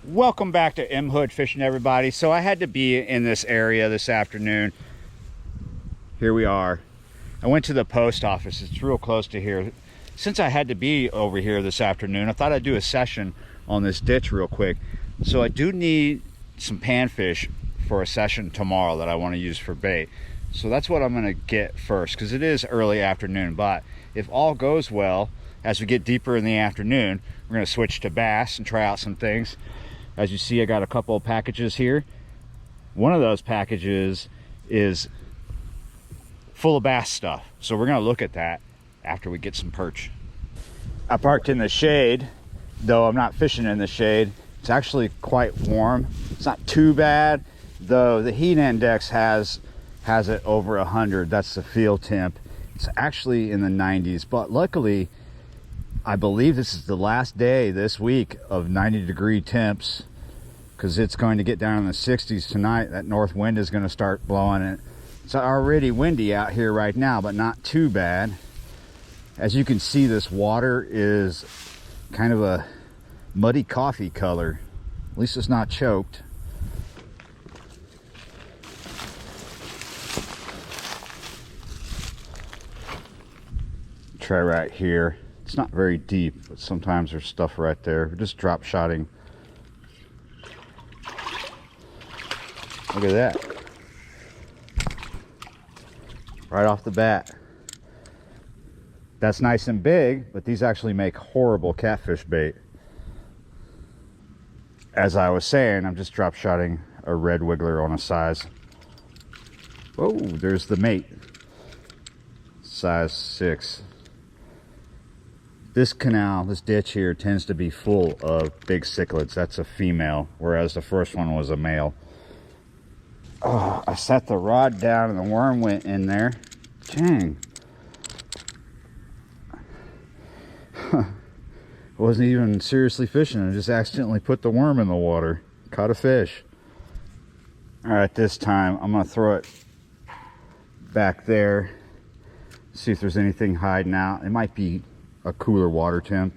Welcome back to M Hood Fishing, everybody. So I had to be in this area this afternoon. Here we are. I went to the post office. It's real close to here. Since I had to be over here this afternoon, I thought I'd do a session on this ditch real quick. So I do need some panfish for a session tomorrow that I want to use for bait. So that's what I'm going to get first, because it is early afternoon. But if all goes well, as we get deeper in the afternoon, we're going to switch to bass and try out some things. As you see, I got a couple of packages here. One of those packages is full of bass stuff. So we're gonna look at that after we get some perch. I parked in the shade, though I'm not fishing in the shade. It's actually quite warm. It's not too bad, though the heat index has it over 100. That's the field temp. It's actually in the 90s, but luckily, I believe this is the last day this week of 90-degree temps, because it's going to get down in the 60s tonight. That north wind is going to start blowing it. It's already windy out here right now, but not too bad. As you can see, this water is kind of a muddy coffee color. At least it's not choked. Try right here. It's not very deep, but sometimes there's stuff right there. We're just drop shotting. Look at that. Right off the bat. That's nice and big, but these actually make horrible catfish bait. As I was saying, I'm just drop shotting a red wiggler on a size. Oh, there's the mate. Size 6. This canal, this ditch here, tends to be full of big cichlids. That's a female, whereas the first one was a male. Oh, I set the rod down and the worm went in there. Dang. I wasn't even seriously fishing. I just accidentally put the worm in the water. Caught a fish. All right, this time I'm gonna throw it back there. See if there's anything hiding out. It might be a cooler water temp,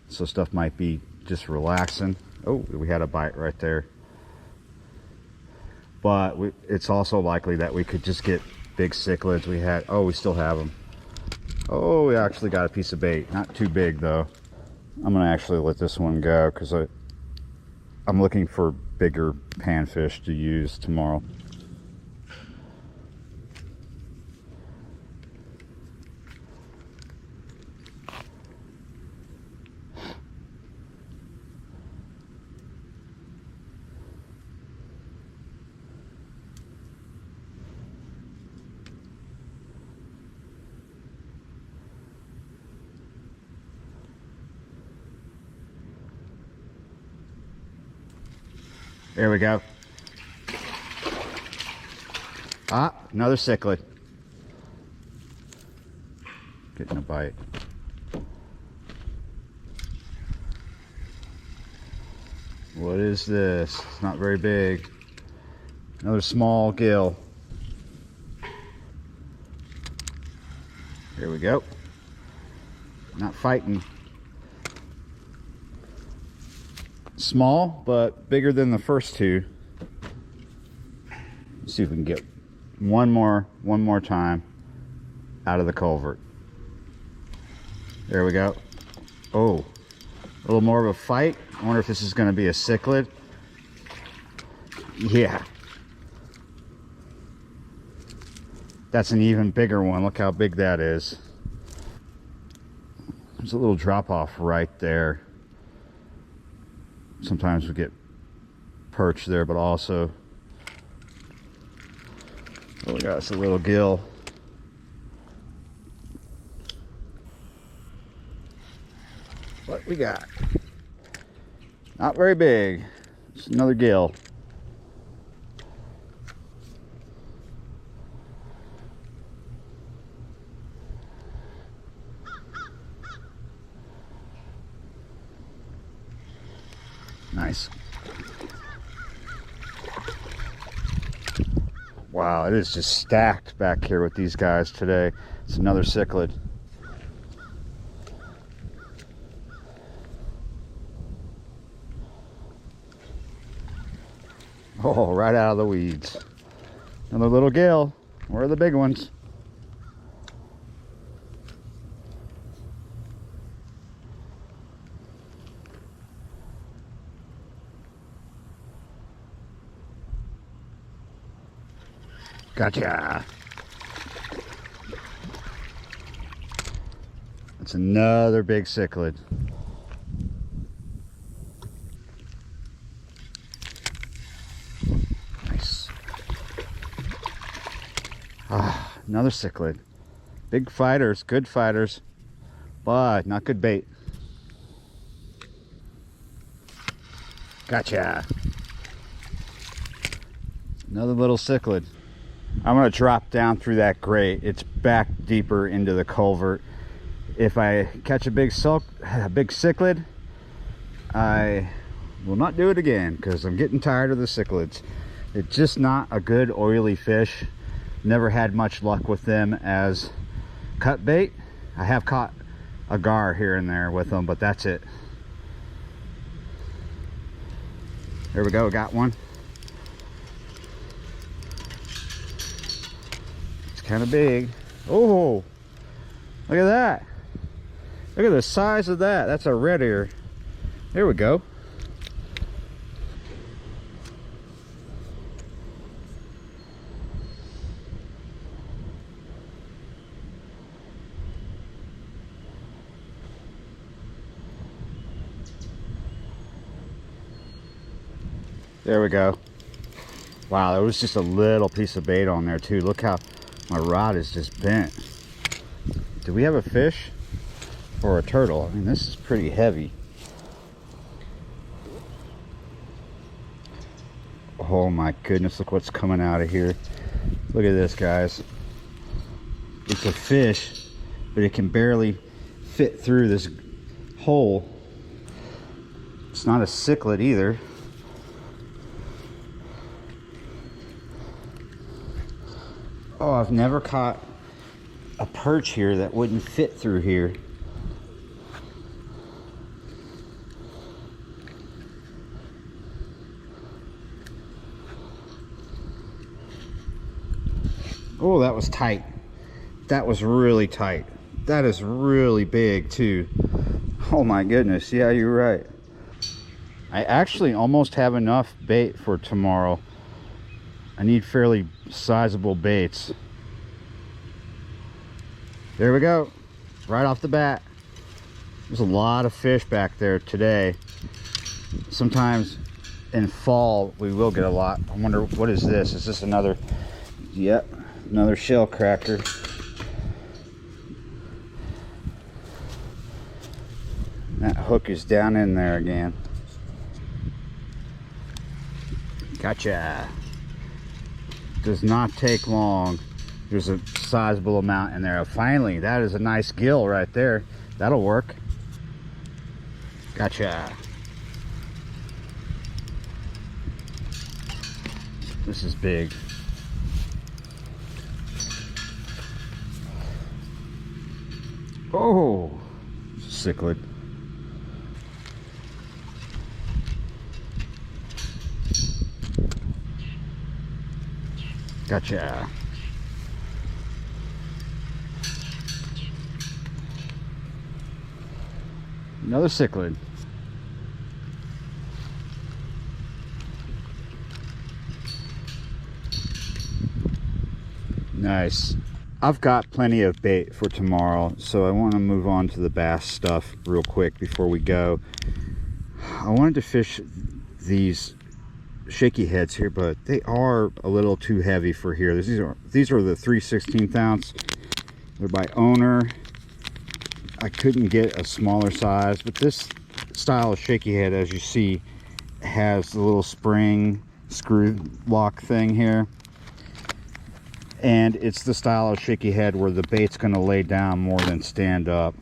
so stuff might be just relaxing. Oh, we had a bite right there. But it's also likely that we could just get big cichlids. We still have them. Oh, we actually got a piece of bait. Not too big though. I'm gonna actually let this one go because I'm looking for bigger panfish to use tomorrow. There we go. Ah, another cichlid. Getting a bite. What is this? It's not very big. Another small gill. Here we go. Not fighting. Small, but bigger than the first two. Let's see if we can get one more time out of the culvert. There we go. Oh, a little more of a fight. I wonder if this is going to be a cichlid. Yeah. That's an even bigger one. Look how big that is. There's a little drop off right there. Sometimes we get perch there, but also, oh, we got us a little gill. What we got? Not very big. Just another gill. Nice. Wow, it is just stacked back here with these guys today. It's another cichlid. Oh, right out of the weeds. Another little gill. Where are the big ones? Gotcha. That's another big cichlid. Nice. Ah, another cichlid. Big fighters, good fighters, but not good bait. Gotcha. Another little cichlid. I'm gonna drop down through that grate. It's back deeper into the culvert. If I catch a big cichlid, I will not do it again because I'm getting tired of the cichlids. It's just not a good oily fish. Never had much luck with them as cut bait. I have caught a gar here and there with them, but that's it. There we go, got one. It's kind of big. Oh, look at that. Look at the size of that. That's a red ear. There we go. There we go. Wow, there was just a little piece of bait on there too. Look how my rod is just bent. Do we have a fish or a turtle? I mean, this is pretty heavy. Oh my goodness, look what's coming out of here. Look at this, guys. It's a fish, but it can barely fit through this hole. It's not a cichlid either. Oh, I've never caught a perch here that wouldn't fit through here. Oh, that was tight. That was really tight. That is really big too. Oh my goodness, yeah, you're right. I actually almost have enough bait for tomorrow. I need fairly sizable baits. There we go, right off the bat. There's a lot of fish back there today. Sometimes in fall we will get a lot. I wonder, what is this? Is this another? Yep, another shell cracker. That hook is down in there again. Gotcha. Does not take long. There's a sizable amount in there. Finally, that is a nice gill right there. That'll work. Gotcha. This is big. Oh, cichlid. Gotcha. Another cichlid. Nice. I've got plenty of bait for tomorrow, so I want to move on to the bass stuff real quick before we go. I wanted to fish these shaky heads here, but they are a little too heavy for here. These are the 3/16 ounce. They're by Owner. I couldn't get a smaller size, but this style of shaky head, as you see, has the little spring screw lock thing here, and it's the style of shaky head where the bait's going to lay down more than stand up.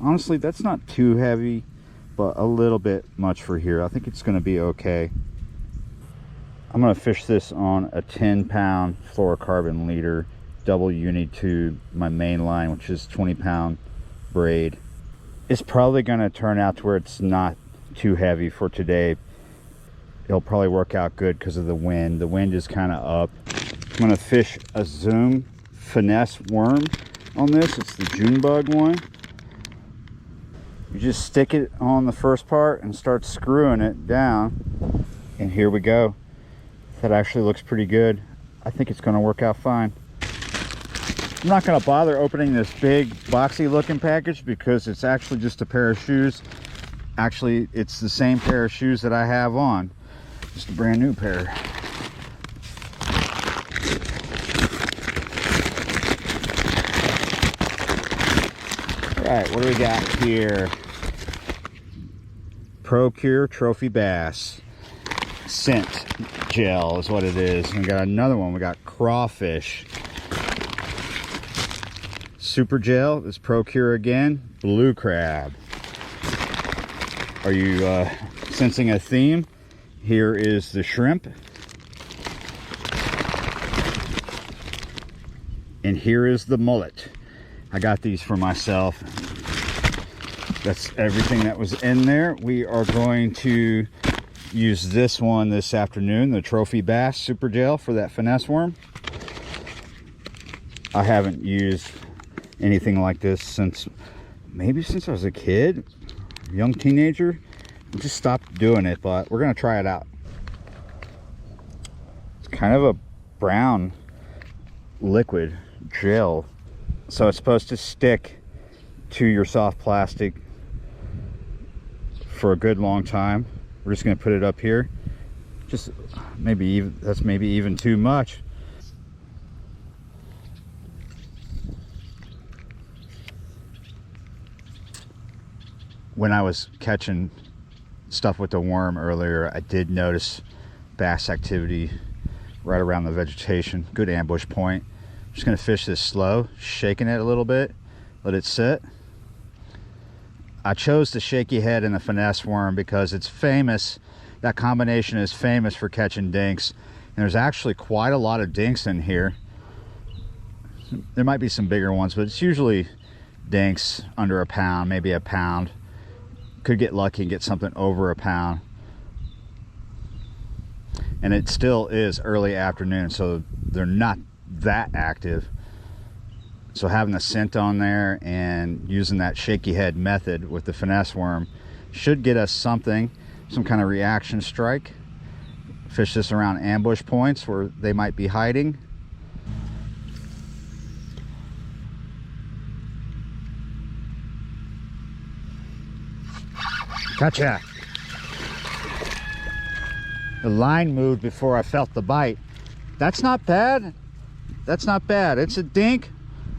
Honestly, that's not too heavy, but a little bit much for here. I think it's going to be okay. I'm going to fish this on a 10-pound fluorocarbon leader double uni tube, my main line, which is 20-pound braid. It's probably going to turn out to where it's not too heavy for today. it'll probably work out good because of the wind. The wind is kind of up. I'm gonna fish a Zoom finesse worm on this. It's the June bug one. You just stick it on the first part and start screwing it down. And here we go. That actually looks pretty good. I think it's gonna work out fine. I'm not gonna bother opening this big boxy looking package because it's actually just a pair of shoes. Actually, it's the same pair of shoes that I have on. Just a brand new pair. All right, what do we got here? Procure Trophy Bass. Scent gel is what it is. And we got another one. We got crawfish. Super gel is Procure again. Blue crab. Are you sensing a theme? Here is the shrimp. And here is the mullet. I got these for myself. That's everything that was in there. We are going to use this one this afternoon, the Trophy Bass Super Gel for that finesse worm. I haven't used anything like this since I was a kid, young teenager. I just stopped doing it, but we're gonna try it out. It's kind of a brown liquid gel, so it's supposed to stick to your soft plastic for a good long time. We're just gonna put it up here. Just that's maybe even too much. When I was catching stuff with the worm earlier, I did notice bass activity right around the vegetation. Good ambush point. I'm just gonna fish this slow, shaking it a little bit, let it sit. I chose the shaky head and the finesse worm because it's famous. That combination is famous for catching dinks. And there's actually quite a lot of dinks in here. There might be some bigger ones, but it's usually dinks under a pound, maybe a pound. Could get lucky and get something over a pound. And it still is early afternoon, so they're not that active. So having the scent on there and using that shaky head method with the finesse worm should get us something, some kind of reaction strike. Fish this around ambush points where they might be hiding. Gotcha. The line moved before I felt the bite. That's not bad. That's not bad. It's a dink,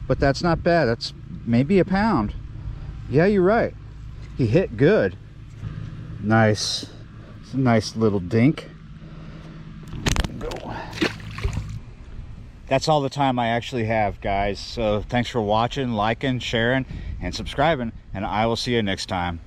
but that's not bad. That's maybe a pound. Yeah, you're right. He hit good. Nice. It's a nice little dink. That's all the time I actually have, guys. So thanks for watching, liking, sharing, and subscribing, and I will see you next time.